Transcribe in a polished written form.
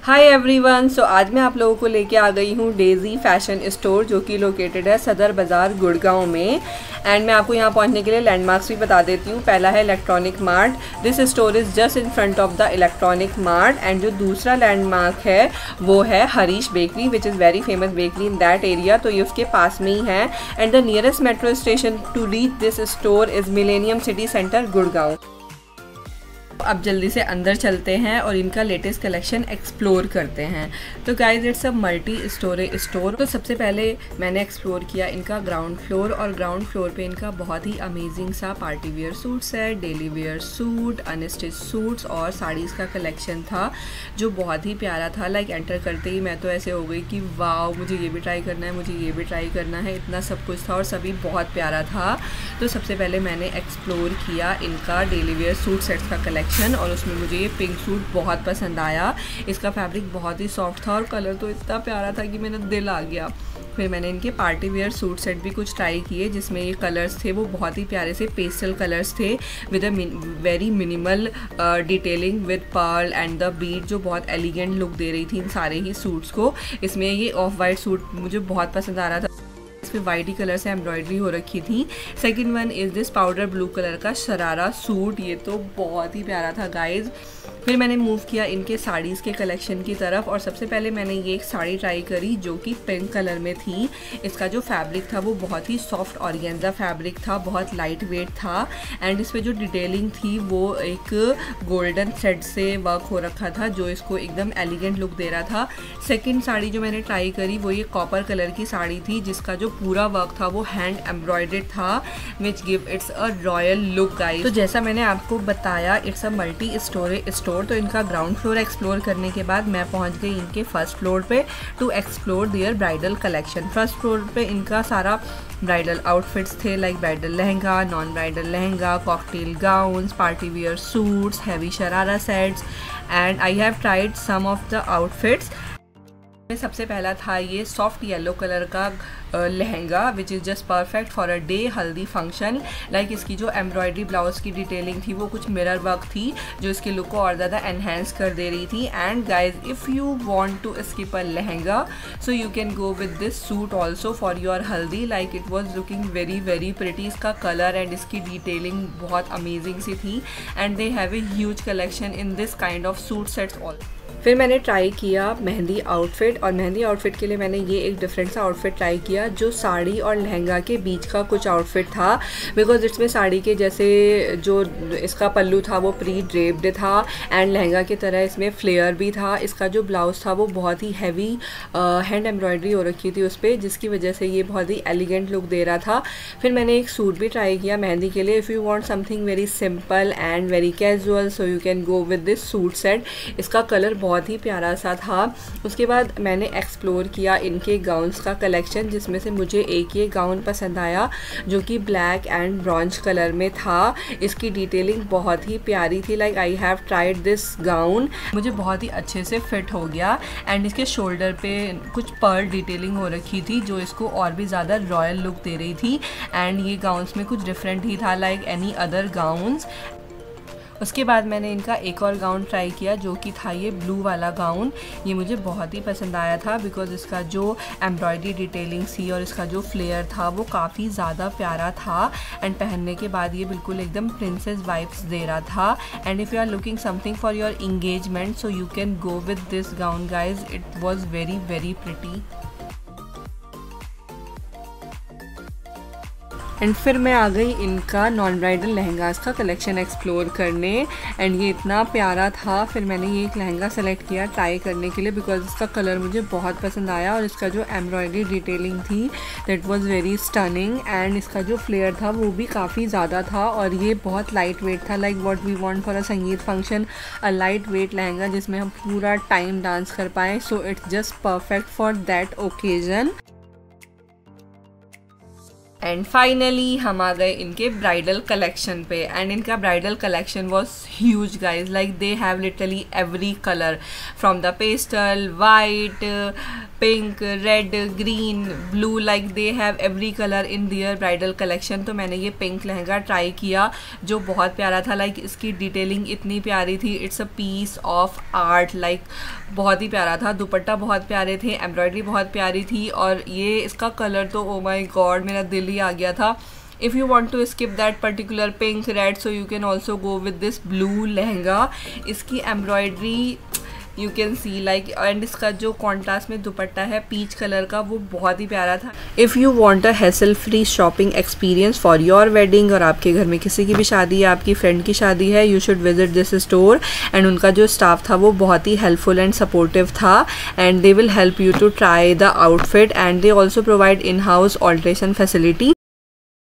Hi everyone. सो आज मैं आप लोगों को लेके आ गई हूँ डेजी फैशन स्टोर, जो कि लोकेटेड है सदर बाज़ार गुड़गांव में। एंड मैं आपको यहाँ पहुँचने के लिए लैंडमार्क्स भी बता देती हूँ। पहला है Electronic Mart. This store is just in front of the Electronic Mart. And जो दूसरा लैंडमार्क है वो है Harish bakery, which is very famous bakery in that area. तो ये उसके पास में ही है। And the nearest metro station to reach this store is Millennium City Centre Gurgaon. अब जल्दी से अंदर चलते हैं और इनका लेटेस्ट कलेक्शन एक्सप्लोर करते हैं। तो guys it's a multi storage store. तो सबसे पहले मैंने एक्सप्लोर किया इनका ग्राउंड फ्लोर, और ग्राउंड फ्लोर पे इनका बहुत ही अमेजिंग सा पार्टी वेयर सूट्स है, daily wear suit, unstitch suits और साड़ीज़ का कलेक्शन था जो बहुत ही प्यारा था। लाइक एंटर करते ही मैं तो ऐसे हो गई कि वाओ, मुझे ये भी ट्राई करना है, मुझे ये भी ट्राई करना है। इतना सब कुछ था और सभी बहुत प्यारा था। तो सबसे पहले मैंने एक्सप्लोर किया इनका डेली वेयर सूट सेट्स का कलेक्शन, और उसमें मुझे ये पिंक सूट बहुत पसंद आया। इसका फैब्रिक बहुत ही सॉफ्ट था और कलर तो इतना प्यारा था कि मेरा दिल आ गया। फिर मैंने इनके पार्टी वेयर सूट सेट भी कुछ ट्राई किए, जिसमें ये कलर्स थे वो बहुत ही प्यारे से पेस्टल कलर्स थे with a very minimal detailing with pearl and the bead, जो बहुत एलिगेंट लुक दे रही थी इन सारे ही सूट्स को। इसमें ये ऑफ वाइट सूट मुझे बहुत पसंद आ रहा था, वाइट ही कलर से एम्ब्रॉयडरी हो रखी थी। Second one is this powder blue colour का शरारा सूट। ये तो बहुत ही प्यारा था गाइज। फिर मैंने मूव किया इनके साड़ीज़ के कलेक्शन की तरफ, और सबसे पहले मैंने ये एक साड़ी ट्राई करी जो कि पिंक कलर में थी। इसका जो फैब्रिक था वो बहुत ही सॉफ्ट ऑर्गेन्जा फैब्रिक था, बहुत लाइट वेट था। एंड इस पर जो डिटेलिंग थी वो एक गोल्डन थ्रेड से वर्क हो रखा था, जो इसको एकदम एलिगेंट लुक दे रहा था। सेकेंड साड़ी जो मैंने ट्राई करी वो ये कॉपर कलर की साड़ी थी, जिसका जो पूरा वर्क था वो हैंड एम्ब्रॉयडर्ड था, which give it's a royal look guys. तो जैसा मैंने आपको बताया, it's a multi storage store. तो इनका ग्राउंड फ्लोर एक्सप्लोर करने के बाद मैं पहुंच गई इनके फर्स्ट फ्लोर पे to explore their bridal collection. First floor पे इनका सारा ब्राइडल आउटफिट्स थे, like bridal lehenga, non bridal lehenga, cocktail gowns, party wear suits, heavy sharara sets, and I have tried some of the outfits. सबसे पहला था ये सॉफ्ट येलो कलर का lehenga, which is just perfect for a day haldi function. Like इसकी जो embroidery blouse की detailing थी वो कुछ मिरर वर्क थी, जो इसके लुक को और ज़्यादा एनहेंस कर दे रही थी। And guys, if you want to skip a lehenga, so you can go with this suit also for your haldi. Like it was looking very very pretty. इसका कलर एंड इसकी डिटेलिंग बहुत अमेजिंग सी थी। And they have a huge collection in this kind of suit sets also. फिर मैंने try किया mehndi outfit, और mehndi outfit के लिए मैंने ये एक डिफरेंट सा आउटफिट ट्राई किया जो साड़ी और लहंगा के बीच का कुछ आउटफिट था। बिकॉज इसमें साड़ी के जैसे जो इसका पल्लू था वो प्री ड्रेप्ड था, एंड लहंगा की तरह इसमें फ्लेयर भी था। इसका जो ब्लाउज था वो बहुत ही हैवी हैंड एम्ब्रॉयडरी हो रखी थी उस पर, जिसकी वजह से ये बहुत ही एलिगेंट लुक दे रहा था। फिर मैंने एक सूट भी ट्राई किया मेहंदी के लिए। If you want something very simple and very casual, so you can go with this suit set. इसका कलर बहुत ही प्यारा सा था। उसके बाद मैंने एक्सप्लोर किया इनके गाउन्स का कलेक्शन, जिसमें से मुझे एक ये गाउन पसंद आया जो कि ब्लैक एंड ब्रॉन्ज कलर में था। इसकी डिटेलिंग बहुत ही प्यारी थी। Like I have tried this gown, मुझे बहुत ही अच्छे से फिट हो गया। एंड इसके शोल्डर पे कुछ पर्ल डिटेलिंग हो रखी थी, जो इसको और भी ज़्यादा रॉयल लुक दे रही थी। एंड ये गाउन्स में कुछ डिफरेंट ही था, लाइक एनी अदर गाउन्स। उसके बाद मैंने इनका एक और गाउन ट्राई किया जो कि था ये ब्लू वाला गाउन। ये मुझे बहुत ही पसंद आया था, बिकॉज इसका जो एम्ब्रॉयडरी डिटेलिंग थी और इसका जो फ्लेयर था वो काफ़ी ज़्यादा प्यारा था। एंड पहनने के बाद ये बिल्कुल एकदम प्रिंसेस वाइब्स दे रहा था। And if you are looking something for your engagement, so you can go with this gown guys. It was very very pretty. And फिर मैं आ गई इनका नॉन ब्राइडल लहंगास का कलेक्शन एक्सप्लोर करने। एंड ये इतना प्यारा था। फिर मैंने ये एक लहंगा सेलेक्ट किया ट्राई करने के लिए, बिकॉज इसका कलर मुझे बहुत पसंद आया, और इसका जो एम्ब्रॉयडरी डिटेलिंग थी that was very stunning. And इसका जो फ्लेयर था वो भी काफ़ी ज़्यादा था, और ये बहुत लाइट वेट था। Like what we want for a sangeet function, a light weight lehenga जिसमें हम पूरा टाइम डांस कर पाएँ। So it's just perfect for that occasion. And finally हम आ गए इनके ब्राइडल कलेक्शन पे, एंड इनका bridal collection was huge guys, like they have literally every colour from the pastel, white, pink, red, green, blue, like they have every colour in their bridal collection. तो मैंने ये pink lehenga try किया जो बहुत प्यारा था, like इसकी detailing इतनी प्यारी थी, it's a piece of art, like बहुत ही प्यारा था। दुपट्टा बहुत प्यारे थे, एम्ब्रॉयडरी बहुत प्यारी थी, और ये इसका कलर तो ओ माय गॉड मेरा दिल ही आ गया था। If you want to skip that particular pink, red, so you can also go with this blue lehenga. इसकी embroidery you can see like, and इसका जो कॉन्ट्रास्ट में दुपट्टा है पीच कलर का वो बहुत ही प्यारा था। If you want a hassle free shopping experience for your wedding, और आपके घर में किसी की भी शादी है, आपकी फ्रेंड की शादी है, you should visit this store. And उनका जो स्टाफ था वो बहुत ही हेल्पफुल एंड सपोर्टिव था, and they will help you to try the outfit, and they also provide in house alteration facility.